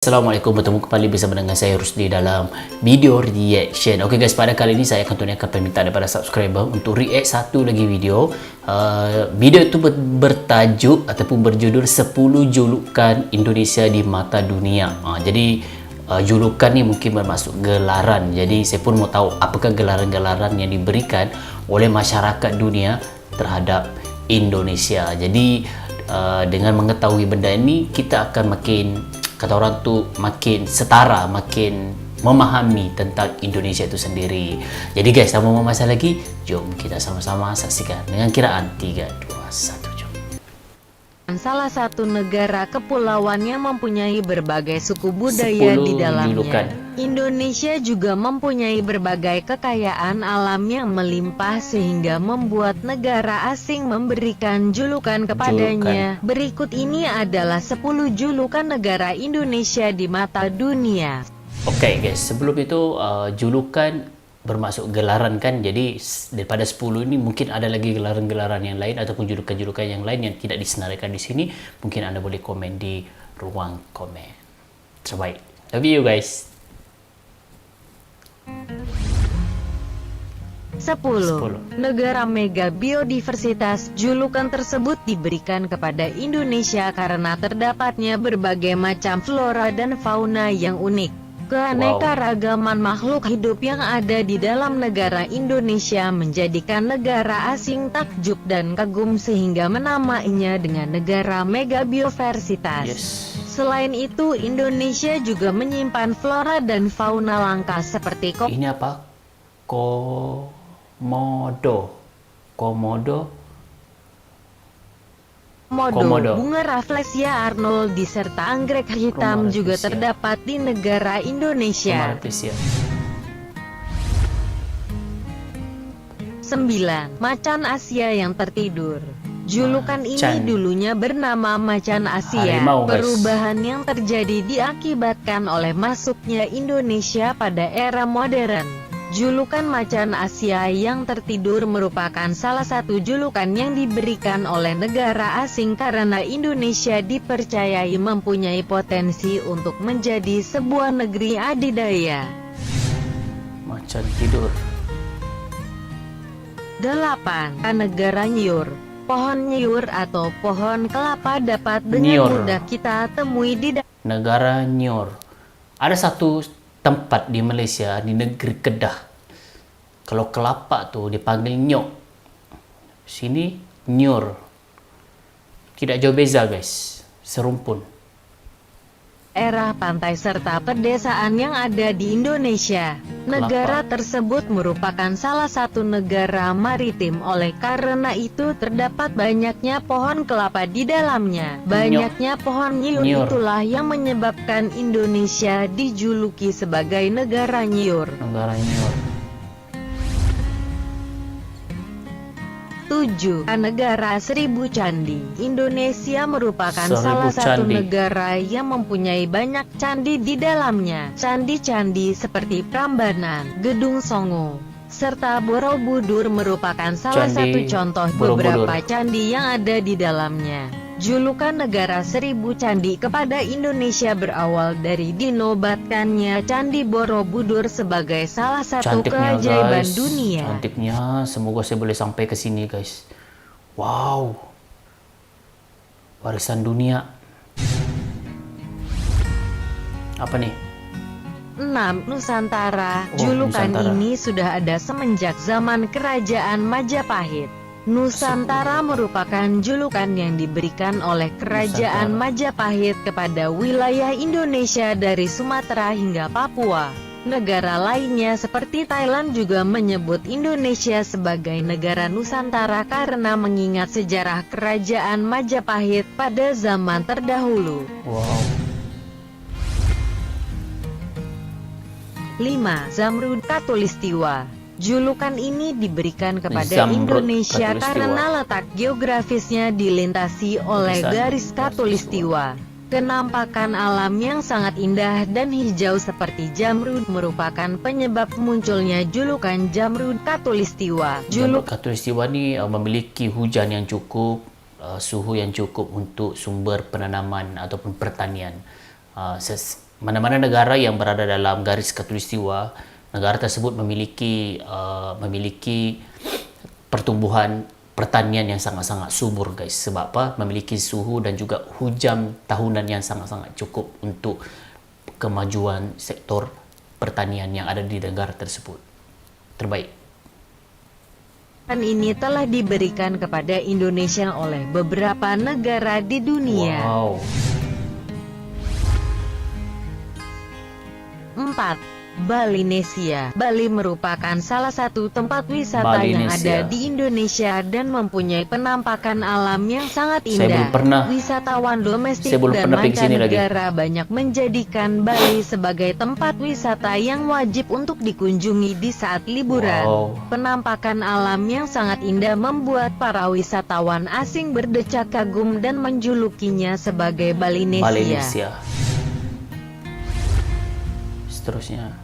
Assalamualaikum, bertemu kembali bersama dengan saya Rusdi dalam video reaction. Oke guys, pada kali ini saya akan tunaikan permintaan daripada subscriber untuk react satu lagi video. Video itu bertajuk ataupun berjudul 10 julukan Indonesia di mata dunia. Jadi julukan ni mungkin bermaksud gelaran. Jadi saya pun mau tahu apakah gelaran-gelaran yang diberikan oleh masyarakat dunia terhadap Indonesia. Jadi dengan mengetahui benda ini, kita akan makin, kata orang tu, makin setara, makin memahami tentang Indonesia itu sendiri. Jadi guys, tanpa masa lagi, jom kita sama-sama saksikan dengan kiraan 3, 2, 1, jom. Salah satu negara kepulauan yang mempunyai berbagai suku budaya di dalamnya. Julukan. Indonesia juga mempunyai berbagai kekayaan alam yang melimpah sehingga membuat negara asing memberikan julukan kepadanya. Berikut ini adalah 10 julukan negara Indonesia di mata dunia. Oke guys, sebelum itu julukan bermaksud gelaran kan. Jadi daripada 10 ini mungkin ada lagi gelaran-gelaran yang lain ataupun julukan-julukan yang lain yang tidak disenaraikan di sini. Mungkin Anda boleh komen di ruang komen. Terbaik. Love you guys. 10. Negara mega biodiversitas. Julukan tersebut diberikan kepada Indonesia karena terdapatnya berbagai macam flora dan fauna yang unik. Keanekaragaman makhluk hidup yang ada di dalam negara Indonesia menjadikan negara asing takjub dan kagum sehingga menamainya dengan negara mega biodiversitas. Selain itu, Indonesia juga menyimpan flora dan fauna langka seperti ini apa? Komodo, bunga Rafflesia arnoldii serta anggrek hitam juga terdapat di negara Indonesia. 9. Macan Asia yang tertidur. Julukan ini dulunya bernama Macan Asia. Perubahan yang terjadi diakibatkan oleh masuknya Indonesia pada era modern. Julukan Macan Asia yang tertidur merupakan salah satu julukan yang diberikan oleh negara asing karena Indonesia dipercayai mempunyai potensi untuk menjadi sebuah negeri adidaya. Macan tidur. 8. Negara Nyiur. Pohon nyiur atau pohon kelapa dapat dengan mudah kita temui di negara Nyiur. Ada satu tempat di Malaysia, di negeri Kedah. Kalau kelapa tuh dipanggil nyok. Sini Nyiur. Tidak jauh beza guys, serumpun. Daerah pantai serta pedesaan yang ada di Indonesia. Negara tersebut merupakan salah satu negara maritim, oleh karena itu terdapat banyaknya pohon kelapa di dalamnya. Banyaknya pohon nyiur itulah yang menyebabkan Indonesia dijuluki sebagai negara nyiur. 7. Negara Seribu Candi. Indonesia merupakan salah satu negara yang mempunyai banyak candi di dalamnya. Candi-candi seperti Prambanan, Gedung Songo, serta Borobudur merupakan salah satu contoh beberapa candi yang ada di dalamnya. Julukan negara Seribu Candi kepada Indonesia berawal dari dinobatkannya Candi Borobudur sebagai salah satu keajaiban dunia. Cantiknya, semoga saya boleh sampai ke sini guys. Wow, warisan dunia. Apa nih? 6. Nusantara. Julukan ini sudah ada semenjak zaman Kerajaan Majapahit. Nusantara merupakan julukan yang diberikan oleh Kerajaan Majapahit kepada wilayah Indonesia dari Sumatera hingga Papua. Negara lainnya seperti Thailand juga menyebut Indonesia sebagai negara Nusantara karena mengingat sejarah Kerajaan Majapahit pada zaman terdahulu. 5. Zamrud Khatulistiwa. Julukan ini diberikan kepada Indonesia karena letak geografisnya dilintasi oleh garis khatulistiwa. Kenampakan alam yang sangat indah dan hijau seperti Zamrud merupakan penyebab munculnya julukan Zamrud Khatulistiwa. Zamrud Khatulistiwa ini memiliki hujan yang cukup, suhu yang cukup untuk sumber penanaman ataupun pertanian. mana-mana negara yang berada dalam garis khatulistiwa, negara tersebut memiliki pertumbuhan pertanian yang sangat-sangat subur guys. Sebab apa? Memiliki suhu dan juga hujan tahunan yang sangat-sangat cukup untuk kemajuan sektor pertanian yang ada di negara tersebut. Terbaik. Ini telah diberikan kepada Indonesia oleh beberapa negara di dunia. Wow. 4. Balinesia. Bali merupakan salah satu tempat wisata yang ada di Indonesia dan mempunyai penampakan alam yang sangat indah. Saya belum pernah. Wisatawan domestik dan mancanegara banyak menjadikan Bali sebagai tempat wisata yang wajib untuk dikunjungi di saat liburan. Wow. Penampakan alam yang sangat indah membuat para wisatawan asing berdecak kagum dan menjulukinya sebagai Balinesia. Seterusnya.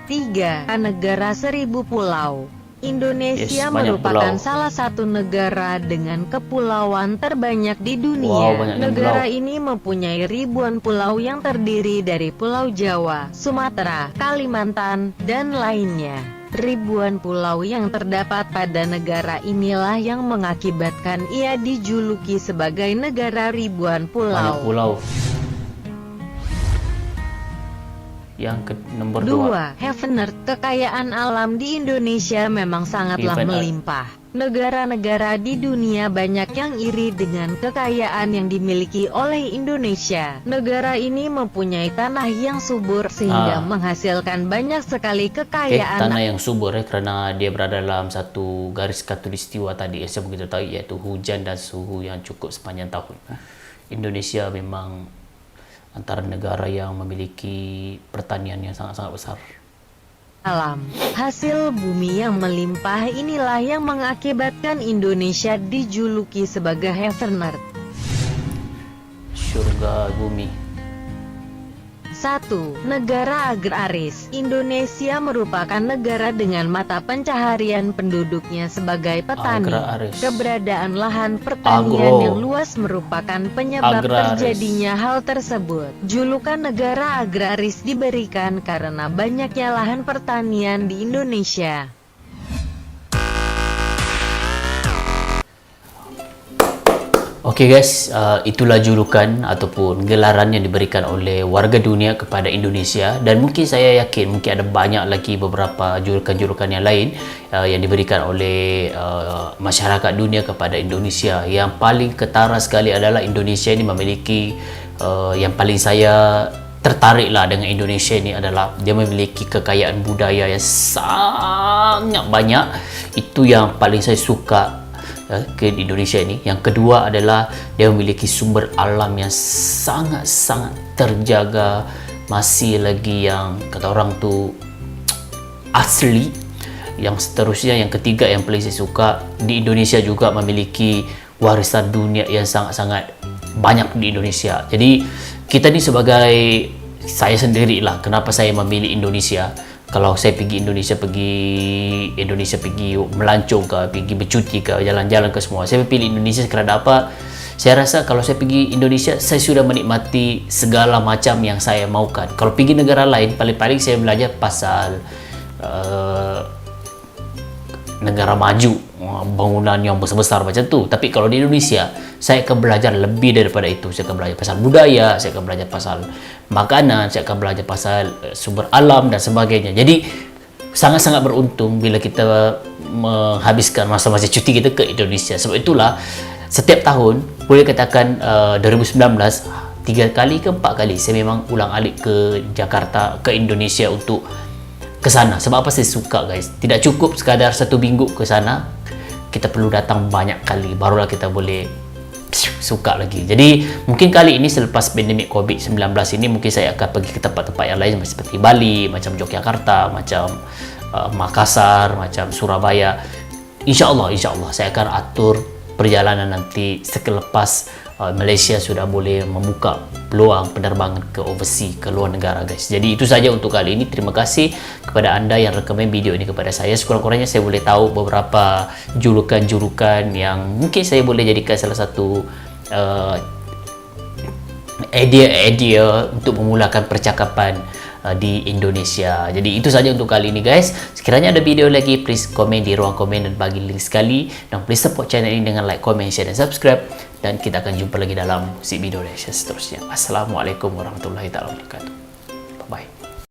3. Negara Seribu Pulau. Indonesia merupakan salah satu negara dengan kepulauan terbanyak di dunia. Negara ini mempunyai ribuan pulau yang terdiri dari Pulau Jawa, Sumatera, Kalimantan, dan lainnya. Ribuan pulau yang terdapat pada negara inilah yang mengakibatkan ia dijuluki sebagai negara ribuan pulau. Banyak pulau. Yang nomor 2, Heaven Earth. Kekayaan alam di Indonesia memang sangatlah melimpah. Negara-negara di dunia banyak yang iri dengan kekayaan yang dimiliki oleh Indonesia. Negara ini mempunyai tanah yang subur sehingga menghasilkan banyak sekali kekayaan. Tanah yang subur karena dia berada dalam satu garis khatulistiwa tadi saya begitu tahu, yaitu hujan dan suhu yang cukup sepanjang tahun. Indonesia memang antara negara yang memiliki pertanian yang sangat-sangat besar. Alam, hasil bumi yang melimpah inilah yang mengakibatkan Indonesia dijuluki sebagai Heaven Earth. Surga bumi. 1. Negara agraris. Indonesia merupakan negara dengan mata pencaharian penduduknya sebagai petani. Keberadaan lahan pertanian yang luas merupakan penyebab terjadinya hal tersebut. Julukan negara agraris diberikan karena banyaknya lahan pertanian di Indonesia. Oke guys, itulah julukan ataupun gelaran yang diberikan oleh warga dunia kepada Indonesia, dan mungkin saya yakin mungkin ada banyak lagi beberapa julukan-julukan yang lain yang diberikan oleh masyarakat dunia kepada Indonesia. Yang paling ketara sekali adalah Indonesia ini memiliki yang paling saya tertariklah dengan Indonesia ini adalah dia memiliki kekayaan budaya yang sangat banyak. Itu yang paling saya suka ke Indonesia ini. Yang kedua adalah dia memiliki sumber alam yang sangat-sangat terjaga, masih lagi yang kata orang tu asli. Yang seterusnya, yang ketiga yang paling saya suka, di Indonesia juga memiliki warisan dunia yang sangat-sangat banyak di Indonesia. Jadi kita ni sebagai saya sendirilah, kenapa saya memilih Indonesia. Kalau saya pergi Indonesia pergi melancong ke, pergi bercuti ke, jalan-jalan ke semua, saya pilih Indonesia kerana apa? Saya rasa kalau saya pergi Indonesia, saya sudah menikmati segala macam yang saya maukan. Kalau pergi negara lain, paling-paling saya belajar pasal negara maju, bangunan yang besar-besar macam tu. Tapi kalau di Indonesia, saya akan belajar lebih daripada itu. Saya akan belajar pasal budaya, saya akan belajar pasal makanan, saya akan belajar pasal sumber alam dan sebagainya. Jadi sangat-sangat beruntung bila kita menghabiskan masa-masa cuti kita ke Indonesia. Sebab itulah setiap tahun, boleh katakan 2019 3 kali ke 4 kali saya memang ulang-alik ke Jakarta, ke Indonesia untuk ke sana. Sebab apa saya suka guys, tidak cukup sekadar 1 minggu ke sana, kita perlu datang banyak kali barulah kita boleh suka lagi. Jadi mungkin kali ini selepas pandemik COVID-19 ini, mungkin saya akan pergi ke tempat-tempat yang lain seperti Bali, macam Yogyakarta, macam Makassar, macam Surabaya. InsyaAllah saya akan atur perjalanan nanti selepas Malaysia sudah boleh membuka peluang penerbangan ke overseas, ke luar negara guys. Jadi itu saja untuk kali ini. Terima kasih kepada anda yang rekomen video ini kepada saya. Sekurang-kurangnya saya boleh tahu beberapa julukan-julukan yang mungkin saya boleh jadikan salah satu idea-idea untuk memulakan percakapan di Indonesia. Jadi itu saja untuk kali ini guys. Sekiranya ada video lagi, please komen di ruang komen dan bagi link sekali. Dan please support channel ini dengan like, comment, share dan subscribe. Dan kita akan jumpa lagi dalam video reaction seterusnya. Assalamualaikum warahmatullahi wabarakatuh.